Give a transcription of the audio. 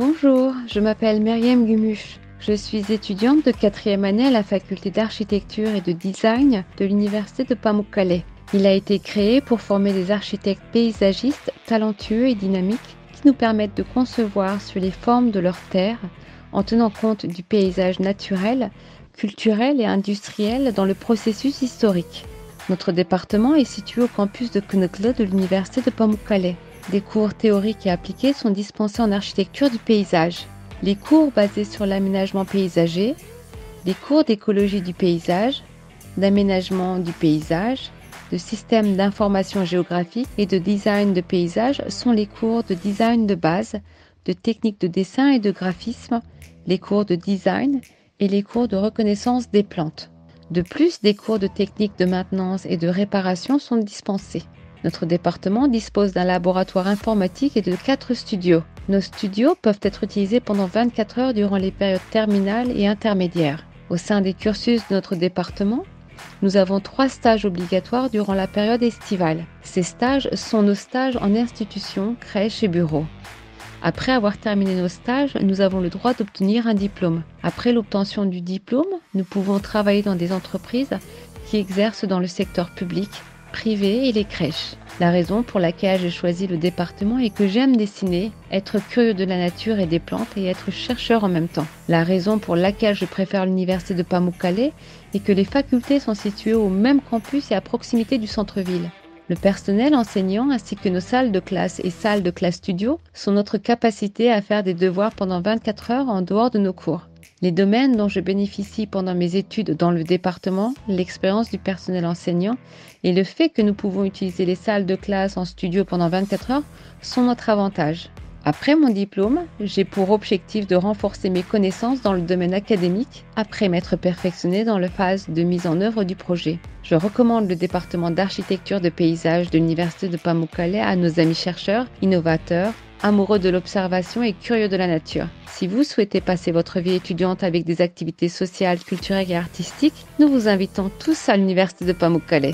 Bonjour, je m'appelle Myriam Gumush. Je suis étudiante de 4e année à la faculté d'architecture et de design de l'université de Pamukkale. Il a été créé pour former des architectes paysagistes talentueux et dynamiques qui nous permettent de concevoir sur les formes de leur terre en tenant compte du paysage naturel, culturel et industriel dans le processus historique. Notre département est situé au campus de Kunekle de l'université de Pamukkale. Des cours théoriques et appliqués sont dispensés en architecture du paysage. Les cours basés sur l'aménagement paysager, les cours d'écologie du paysage, d'aménagement du paysage, de systèmes d'information géographique et de design de paysage sont les cours de design de base, de techniques de dessin et de graphisme, les cours de design et les cours de reconnaissance des plantes. De plus, des cours de techniques de maintenance et de réparation sont dispensés. Notre département dispose d'un laboratoire informatique et de 4 studios. Nos studios peuvent être utilisés pendant 24 heures durant les périodes terminales et intermédiaires. Au sein des cursus de notre département, nous avons 3 stages obligatoires durant la période estivale. Ces stages sont nos stages en institution, crèche et bureau. Après avoir terminé nos stages, nous avons le droit d'obtenir un diplôme. Après l'obtention du diplôme, nous pouvons travailler dans des entreprises qui exercent dans le secteur public, privé et les crèches. La raison pour laquelle j'ai choisi le département est que j'aime dessiner, être curieux de la nature et des plantes et être chercheur en même temps. La raison pour laquelle je préfère l'université de Pamukkale est que les facultés sont situées au même campus et à proximité du centre-ville. Le personnel enseignant ainsi que nos salles de classe et salles de classe studio sont notre capacité à faire des devoirs pendant 24 heures en dehors de nos cours. Les domaines dont je bénéficie pendant mes études dans le département, l'expérience du personnel enseignant et le fait que nous pouvons utiliser les salles de classe en studio pendant 24 heures sont notre avantage. Après mon diplôme, j'ai pour objectif de renforcer mes connaissances dans le domaine académique après m'être perfectionnée dans la phase de mise en œuvre du projet. Je recommande le département d'architecture de paysage de l'université de Pamukkale à nos amis chercheurs, innovateurs, amoureux de l'observation et curieux de la nature. Si vous souhaitez passer votre vie étudiante avec des activités sociales, culturelles et artistiques, nous vous invitons tous à l'université de Pamukkale.